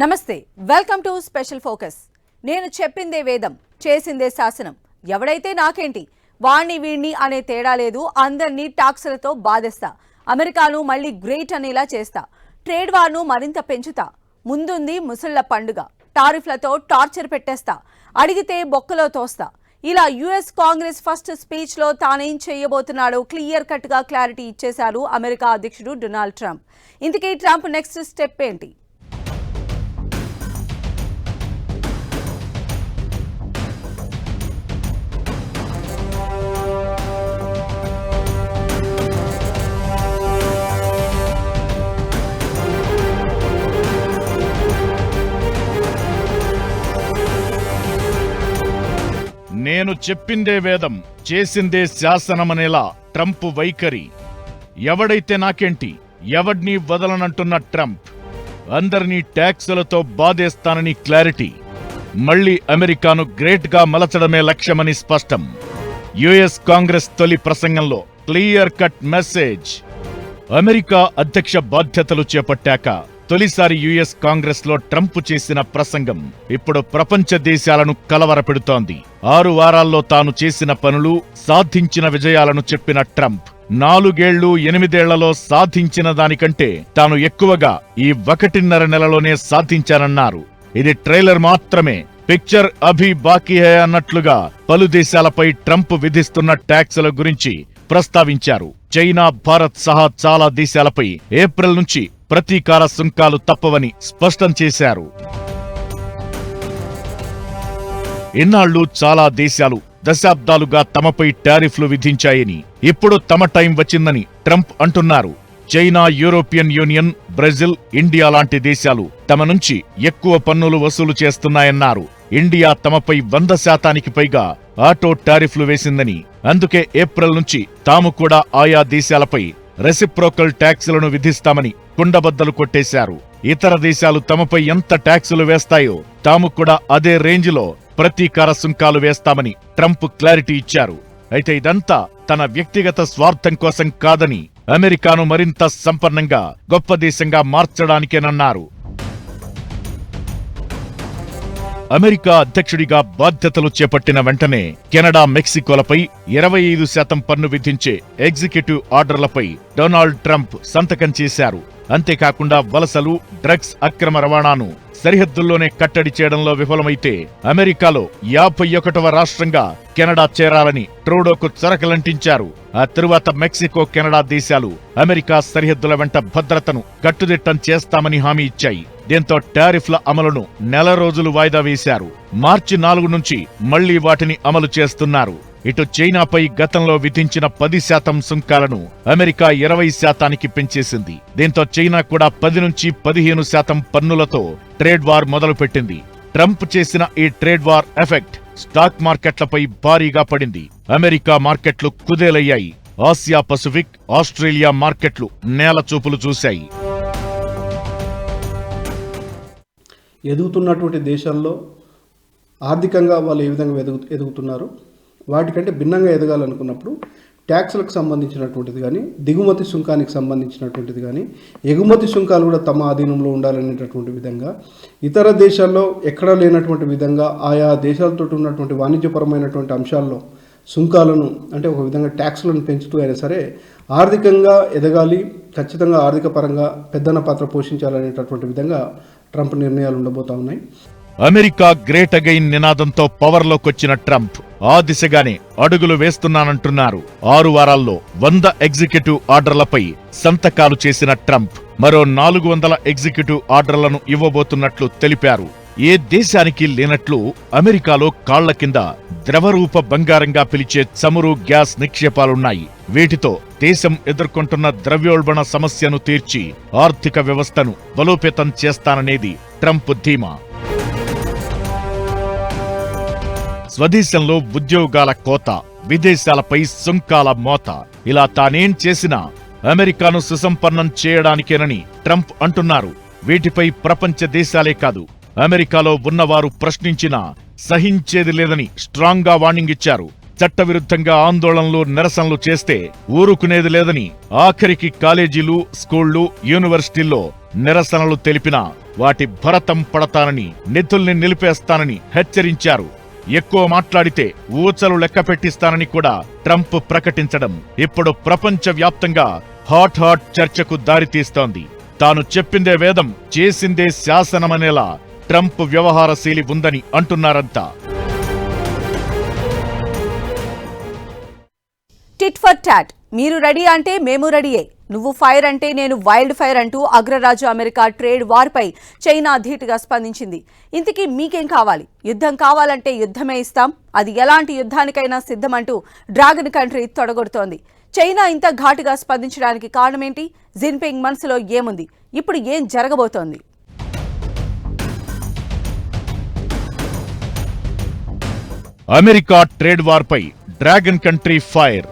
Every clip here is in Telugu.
నమస్తే వెల్కమ్ టు స్పెషల్ ఫోకస్. నేను చెప్పిందే వేదం చేసిందే శాసనం. ఎవడైతే నాకేంటి వాణ్ణి వీణ్ణి అనే తేడా లేదు. అందరినీ టాక్సులతో బాధేస్తా. అమెరికాను మళ్ళీ గ్రేట్ అనేలా చేస్తా. ట్రేడ్ వార్ను మరింత పెంచుతా. ముందుంది ముసళ్ల పండుగ. టారిఫ్లతో టార్చర్ పెట్టేస్తా. అడిగితే బొక్కలో తోస్తా. ఇలా యుఎస్ కాంగ్రెస్ ఫస్ట్ స్పీచ్ లో తానేం చేయబోతున్నాడో క్లియర్ కట్ గా క్లారిటీ ఇచ్చేశారు అమెరికా అధ్యక్షుడు డొనాల్డ్ ట్రంప్. ఇందుకే ట్రంప్ నెక్స్ట్ స్టెప్ ఏంటి? నేను చెప్పిందే వేదం చేసిందే శాసనమనేలా ట్రంప్ వైఖరి. ఎవడైతే నాకేంటి ఎవడ్నీ వదలనంటున్న ట్రంప్ అందరినీ ట్యాక్సులతో బాధేస్తానని క్లారిటీ. మళ్లీ అమెరికాను గ్రేట్ గా మలచడమే లక్ష్యమని స్పష్టం. యుఎస్ కాంగ్రెస్ తొలి ప్రసంగంలో క్లియర్ కట్ మెసేజ్. అమెరికా అధ్యక్ష బాధ్యతలు చేపట్టాక తొలిసారి యుఎస్ కాంగ్రెస్ లో ట్రంప్ చేసిన ప్రసంగం ఇప్పుడు ప్రపంచ దేశాలను కలవరపెడుతోంది. 6 వారాల్లో తాను చేసిన పనులు, సాధించిన విజయాలను చెప్పిన ట్రంప్ 4 ఏళ్లు 8 ఏళ్లలో సాధించిన దానికంటే తాను ఎక్కువగా ఈ 1.5 నెలలోనే సాధించానన్నారు. ఇది ట్రైలర్ మాత్రమే, పిక్చర్ అభి బాకీ హై అన్నట్లుగా పలు దేశాలపై ట్రంప్ విధిస్తున్న ట్యాక్సుల గురించి ప్రస్తావించారు. చైనా, భారత్ సహా చాలా దేశాలపై ఏప్రిల్ నుంచి ప్రతీకార సుంకాలు తప్పవని స్పష్టం చేశారు. ఇన్నాళ్లు చాలా దేశాలు దశాబ్దాలుగా తమపై టారిఫ్లు విధించాయని, ఇప్పుడు తమ టైం వచ్చిందని ట్రంప్ అంటున్నారు. China, European union, Brazil, India లాంటి దేశాలు తమ నుంచి ఎక్కువ పన్నులు వసూలు చేస్తున్నాయన్నారు. ఇండియా తమపై 100% పైగా ఆటో టారిఫ్లు వేసిందని, అందుకే ఏప్రిల్ నుంచి తాము కూడా ఆయా దేశాలపై రెసిప్రోకల్ ట్యాక్సులను విధిస్తామని కుండబద్దలు కొట్టేశారు. ఇతర దేశాలు తమపై ఎంత ట్యాక్సులు వేస్తాయో తాము కూడా అదే రేంజ్లో ప్రతీకార సుంకాలు వేస్తామని ట్రంప్ క్లారిటీ ఇచ్చారు. అయితే ఇదంతా తన వ్యక్తిగత స్వార్థం కోసం కాదని, అమెరికాను మరింత సంపన్నంగా, గొప్ప దేశంగా మార్చడానికేనన్నారు. అమెరికా అధ్యక్షుడిగా బాధ్యతలు చేపట్టిన వెంటనే కెనడా, మెక్సికోలపై 25% పన్ను విధించే ఎగ్జిక్యూటివ్ ఆర్డర్లపై డొనాల్డ్ ట్రంప్ సంతకం చేశారు. అంతేకాకుండా వలసలు, డ్రగ్స్ అక్రమ రవాణాను సరిహద్దుల్లోనే కట్టడి చేయడంలో విఫలమైతే అమెరికాలో 51వ రాష్ట్రంగా కెనడా చేరాలని ట్రూడోకు చరకలంటించారు. ఆ తరువాత మెక్సికో, కెనడా దేశాలు అమెరికా సరిహద్దుల వెంట భద్రతను కట్టుదిట్టం చేస్తామని హామీ ఇచ్చాయి. దీంతో టారిఫ్ల అమలును నెల రోజులు వాయిదా వేశారు. మార్చి 4 నుంచి మళ్లీ వాటిని అమలు చేస్తున్నారు. ఇటు చైనాపై గతంలో విధించిన 10% సుంకాలను అమెరికా 20%కి పెంచేసింది. దీంతో చైనా కూడా 10 నుంచి 15% పన్నులతో ట్రేడ్ వార్ మొదలుపెట్టింది. ట్రంప్ చేసిన ఈ ట్రేడ్ వార్ ఎఫెక్ట్ స్టాక్ మార్కెట్లపై భారీగా పడింది. అమెరికా మార్కెట్లు కుదేలయ్యాయి. ఆసియా, పసిఫిక్, ఆస్ట్రేలియా మార్కెట్లు నేల చూపులు చూశాయి. ఎదుగుతున్నటువంటి దేశాల్లో ఆర్థికంగా వాళ్ళు ఏ విధంగా ఎదుగుతున్నారు, వాటికంటే భిన్నంగా ఎదగాలనుకున్నప్పుడు ట్యాక్స్లకు సంబంధించినటువంటిది కానీ, దిగుమతి సుంకానికి సంబంధించినటువంటిది కానీ, ఎగుమతి సుంకాలు కూడా తమ ఆధీనంలో ఉండాలనేటటువంటి విధంగా, ఇతర దేశాల్లో ఎక్కడా లేనటువంటి విధంగా ఆయా దేశాలతో ఉన్నటువంటి వాణిజ్యపరమైనటువంటి అంశాల్లో సుంకాలను, అంటే ఒక విధంగా ట్యాక్స్లను పెంచుతూ అయినా సరే ఆర్థికంగా ఎదగాలి, ఖచ్చితంగా ఆర్థిక పరంగా పెద్దన పాత్ర పోషించాలనేటటువంటి విధంగా ట్రంప్ నిర్ణయాలు ఉండబోతా ఉన్నాయి. అమెరికా గ్రేట్ అగైన్ నినాదంతో పవర్లోకొచ్చిన ట్రంప్ ఆ దిశగానే అడుగులు వేస్తున్నానంటున్నారు. 6 వారాల్లో 100 ఎగ్జిక్యూటివ్ ఆర్డర్లపై సంతకాలు చేసిన ట్రంప్ మరో 400 ఎగ్జిక్యూటివ్ ఆర్డర్లను ఇవ్వబోతున్నట్లు తెలిపారు. ఏ దేశానికి లేనట్లు అమెరికాలో కాళ్ల కింద ద్రవరూప బంగారంగా పిలిచే చమురు, గ్యాస్ నిక్షేపాలున్నాయి. వీటితో దేశం ఎదుర్కొంటున్న ద్రవ్యోల్బణ సమస్యను తీర్చి ఆర్థిక వ్యవస్థను బలోపేతం చేస్తాననేది ట్రంప్ ధీమా. స్వదేశంలో ఉద్యోగాల కోత, విదేశాలపై సుంకాల మోత, ఇలా తానేం చేసినా అమెరికాను సుసంపన్నం చేయడానికేనని ట్రంప్ అంటున్నారు. వీటిపై ప్రపంచ దేశాలే కాదు, అమెరికాలో ఉన్నవారు ప్రశ్నించినా సహించేది లేదని స్ట్రాంగ్ గా వార్నింగ్ ఇచ్చారు. చట్టవిరుద్ధంగా ఆందోళనలు, నిరసనలు చేస్తే ఊరుకునేది లేదని, ఆఖరికి కాలేజీలు, స్కూళ్లు, యూనివర్సిటీల్లో నిరసనలు తెలిపినా వాటి భరతం పడతానని, నిధుల్ని నిలిపేస్తానని హెచ్చరించారు. ఎక్కువ మాట్లాడితే ఊచలు లెక్క పెట్టిస్తానని కూడా ట్రంప్ ప్రకటించడం ఇప్పుడు ప్రపంచవ్యాప్తంగా హాట్ చర్చకు దారితీస్తోంది. తాను చెప్పిందే వేదం, చేసిందే శాసనమనేలా ట్రంప్ వ్యవహార శైలి ఉందని అంటున్నారంతా. టిట్ ఫర్ టాట్, మీరు రెడీ అంటే మేము రెడీయే, నువ్వు ఫైర్ అంటే నేను వైల్డ్ ఫైర్ అంటూ అగ్రరాజు అమెరికా ట్రేడ్ వార్పై చైనా ధీటుగా స్పందించింది. ఇంతకీ మీకేం కావాలి? యుద్ధం కావాలంటే యుద్ధమే ఇస్తాం, అది ఎలాంటి యుద్ధానికైనా సిద్ధమంటూ డ్రాగన్ కంట్రీ తొడగొడుతోంది. చైనా ఇంత ఘాటుగా స్పందించడానికి కారణమేంటి? జిన్పింగ్ మనసులో ఏముంది? ఇప్పుడు ఏం జరగబోతోంది? అమెరికా ట్రేడ్ వార్పై డ్రాగన్ కంట్రీ ఫైర్.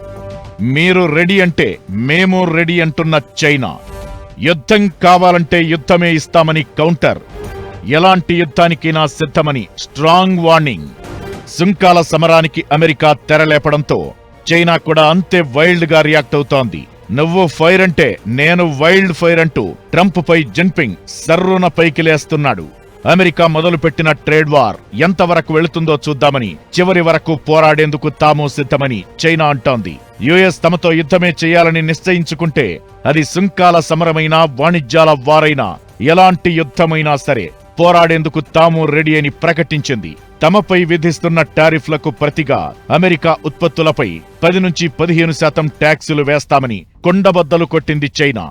మీరు రెడీ అంటే మేము రెడీ అంటున్న చైనా. యుద్ధం కావాలంటే యుద్ధమే ఇస్తామని కౌంటర్. ఎలాంటి యుద్ధానికైనా సిద్ధమని స్ట్రాంగ్ వార్నింగ్. సుంకాల సమరానికి అమెరికా తెరలేపడంతో చైనా కూడా అంతే వైల్డ్ గా రియాక్ట్ అవుతోంది. నువ్వు ఫైర్ అంటే నేను వైల్డ్ ఫైర్ అంటూ ట్రంప్ పై జిన్పింగ్ సర్రున పైకి లేస్తున్నాడు. అమెరికా మొదలుపెట్టిన ట్రేడ్ వార్ ఎంతవరకు వెళుతుందో చూద్దామని, చివరి వరకు పోరాడేందుకు తాము సిద్ధమని చైనా అంటోంది. యుఎస్ తమతో యుద్ధమే చేయాలని నిశ్చయించుకుంటే అది సుంకాల సమరమైనా, వాణిజ్యాల వారైనా, ఎలాంటి యుద్ధమైనా సరే పోరాడేందుకు తాము రెడీ అని ప్రకటించింది. తమపై విధిస్తున్న టారిఫ్లకు ప్రతిగా అమెరికా ఉత్పత్తులపై 10 నుంచి 15% ట్యాక్సులు వేస్తామని కొండబద్దలు కొట్టింది చైనా.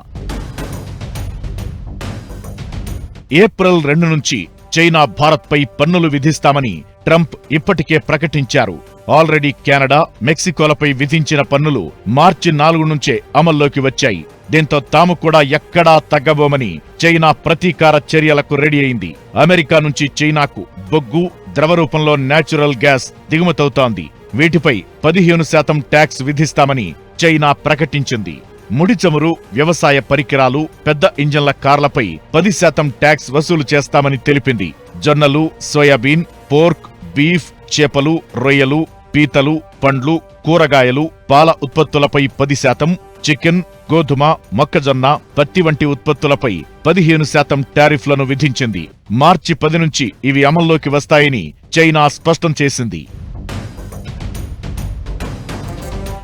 ఏప్రిల్ 2 నుంచి చైనా భారత్పై పన్నులు విధిస్తామని ట్రంప్ ఇప్పటికే ప్రకటించారు. ఆల్రెడీ కెనడా, మెక్సికోలపై విధించిన పన్నులు మార్చి 4 నుంచే అమల్లోకి వచ్చాయి. దీంతో తాము కూడా ఎక్కడా తగ్గబోమని చైనా ప్రతీకార చర్యలకు రెడీ అయింది. అమెరికా నుంచి చైనాకు బొగ్గు, ద్రవ రూపంలో న్యాచురల్ గ్యాస్ దిగుమతవుతోంది. వీటిపై 15% ట్యాక్స్ విధిస్తామని చైనా ప్రకటించింది. ముడి చమురు, వ్యవసాయ పరికరాలు, పెద్ద ఇంజన్ల కార్లపై 10% ట్యాక్స్ వసూలు చేస్తామని తెలిపింది. జొన్నలు, సోయాబీన్, పోర్క్, బీఫ్, చేపలు, రొయ్యలు, పీతలు, పండ్లు, కూరగాయలు, పాల ఉత్పత్తులపై 10%, చికెన్, గోధుమ, మొక్కజొన్న, పత్తి వంటి ఉత్పత్తులపై 15% టారిఫ్లను విధించింది. మార్చి 10 నుంచి ఇవి అమల్లోకి వస్తాయని చైనా స్పష్టం చేసింది.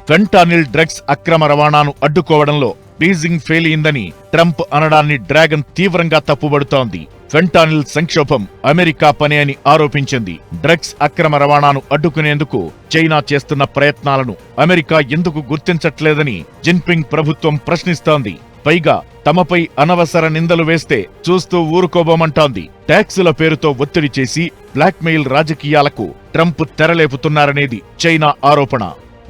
ఫెంటానిల్ డ్రగ్స్ అక్రమ రవాణాను అడ్డుకోవడంలో బీజింగ్ ఫెయిల్ అయిందని ట్రంప్ అనడాన్ని డ్రాగన్ తీవ్రంగా తప్పుబడుతోంది. ఫెంటానిల్ సంక్షోభం అమెరికా పనే అని ఆరోపించింది. డ్రగ్స్ అక్రమ రవాణాను అడ్డుకునేందుకు చైనా చేస్తున్న ప్రయత్నాలను అమెరికా ఎందుకు గుర్తించట్లేదని జిన్పింగ్ ప్రభుత్వం ప్రశ్నిస్తోంది. పైగా తమపై అనవసర నిందలు వేస్తే చూస్తూ ఊరుకోబోమంటోంది. ట్యాక్సుల పేరుతో ఒత్తిడి చేసి బ్లాక్మెయిల్ రాజకీయాలకు ట్రంప్ తెరలేపుతున్నారనేది చైనా ఆరోపణ.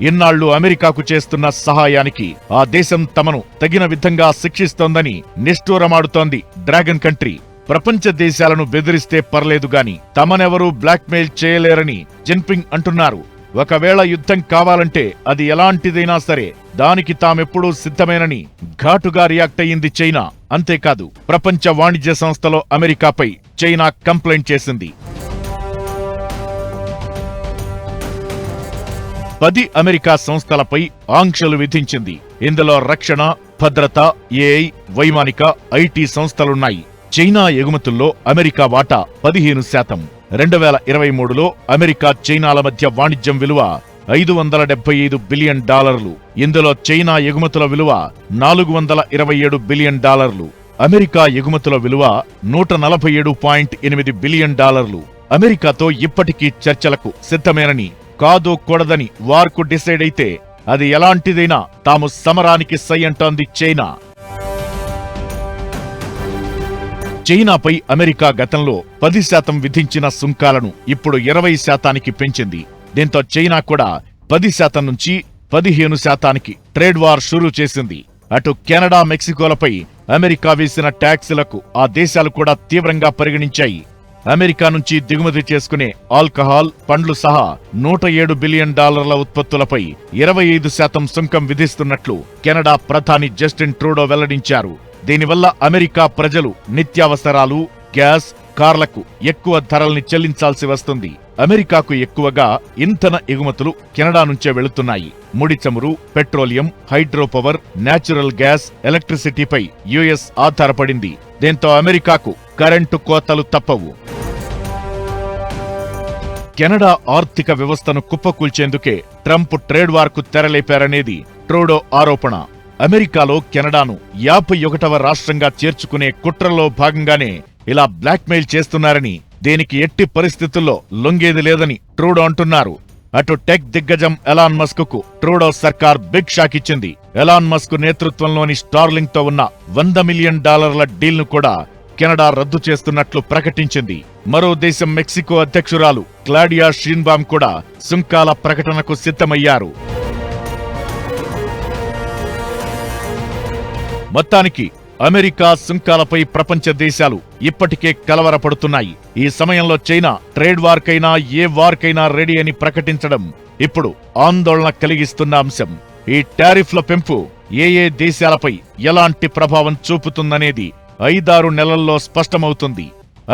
ఇన్నాళ్లు అమెరికాకు చేస్తున్న సహాయానికి ఆ దేశం తమను తగిన విధంగా శిక్షిస్తోందని నిష్ఠూరమాడుతోంది డ్రాగన్ కంట్రీ. ప్రపంచ దేశాలను బెదిరిస్తే పర్లేదు గాని తమనెవరూ బ్లాక్మెయిల్ చేయలేరని జిన్పింగ్ అంటున్నారు. ఒకవేళ యుద్ధం కావాలంటే అది ఎలాంటిదైనా సరే దానికి తామెప్పుడూ సిద్ధమేనని ఘాటుగా రియాక్ట్ అయ్యింది చైనా. అంతేకాదు, ప్రపంచ వాణిజ్య సంస్థలో అమెరికాపై చైనా కంప్లైంట్ చేసింది. 10 అమెరికా సంస్థలపై ఆంక్షలు విధించింది. ఇందులో రక్షణ, భద్రత, ఏఐ, వైమానిక, ఐటీ సంస్థలున్నాయి. చైనా ఎగుమతుల్లో అమెరికా వాటా 15%. 2023లో అమెరికా చైనాల మధ్య వాణిజ్యం విలువ $575 బిలియన్. ఇందులో చైనా ఎగుమతుల విలువ $427 బిలియన్. అమెరికా ఎగుమతుల విలువ $147.8 బిలియన్. అమెరికాతో ఇప్పటికీ చర్చలకు సిద్ధమేనని, కాదో కూడదని వార్కు డిసైడ్ అయితే అది ఎలాంటిదైనా తాము సమరానికి సై అంటోంది చైనా. చైనాపై అమెరికా గతంలో 10% విధించిన సుంకాలను ఇప్పుడు 20%కి పెంచింది. దీంతో చైనా కూడా 10% నుంచి 15%కి ట్రేడ్ వార్ షురూ చేసింది. అటు కెనడా, మెక్సికోలపై అమెరికా వేసిన ట్యాక్సులకు ఆ దేశాలు కూడా తీవ్రంగా పరిగణించాయి. అమెరికా నుంచి దిగుమతి చేసుకునే ఆల్కహాల్, పండ్లు సహా $107 బిలియన్ ఉత్పత్తులపై 25% సుంకం విధిస్తున్నట్లు కెనడా ప్రధాని జస్టిన్ ట్రూడో వెల్లడించారు. దీనివల్ల అమెరికా ప్రజలు నిత్యావసరాలు, గ్యాస్, కార్లకు ఎక్కువ ధరల్ని చెల్లించాల్సి వస్తుంది. అమెరికాకు ఎక్కువగా ఇంధన ఎగుమతులు కెనడా నుంచే వెళుతున్నాయి. ముడి చమురు, పెట్రోలియం, హైడ్రోపవర్, న్యాచురల్ గ్యాస్, ఎలక్ట్రిసిటీపై యుఎస్ ఆధారపడింది. దీంతో అమెరికాకు కరెంటు కోతలు తప్పవు. కెనడా ఆర్థిక వ్యవస్థను కుప్పకూల్చేందుకే ట్రంప్ ట్రేడ్ వార్కు తెరలేపారనేది ట్రూడో ఆరోపణ. అమెరికాలో కెనడాను 51వ రాష్ట్రంగా చేర్చుకునే కుట్రలో భాగంగానే ఇలా బ్లాక్మెయిల్ చేస్తున్నారని, దేనికి ఎట్టి పరిస్థితుల్లో లొంగేది లేదని ట్రూడో అంటున్నారు. అటు టెక్ దిగ్గజం ఎలాన్ మస్క్ కు ట్రూడో సర్కార్ బిగ్ షాక్ ఇచ్చింది. ఎలాన్ మస్క్ నేతృత్వంలోని స్టార్లింక్ తో ఉన్న $100 మిలియన్ డీల్ ను కూడా కెనడా రద్దు చేస్తున్నట్లు ప్రకటించింది. మరో దేశం మెక్సికో అధ్యక్షురాలు క్లాడియా షీన్బామ్ కూడా సుంకాల ప్రకటనకు సిద్ధమయ్యారు. మొత్తానికి అమెరికా సుంకాలపై ప్రపంచ దేశాలు ఇప్పటికే కలవరపడుతున్నాయి. ఈ సమయంలో చైనా ట్రేడ్ వార్కైనా ఏ వార్కైనా రెడీ అని ప్రకటించడం ఇప్పుడు ఆందోళన కలిగిస్తున్న అంశం. ఈ టారిఫ్ల పెంపు ఏ దేశాలపై ఎలాంటి ప్రభావం చూపుతుందనేది 5-6 నెలల్లో స్పష్టమవుతుంది.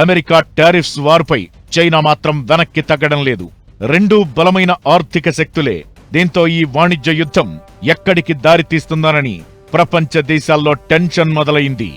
అమెరికా టారిఫ్స్ వార్పై చైనా మాత్రం వెనక్కి తగ్గడం లేదు. రెండూ బలమైన ఆర్థిక శక్తులే. దీంతో ఈ వాణిజ్య యుద్ధం ఎక్కడికి దారితీస్తుందోనని ప్రపంచ దేశాల్లో టెన్షన్ మొదలైంది.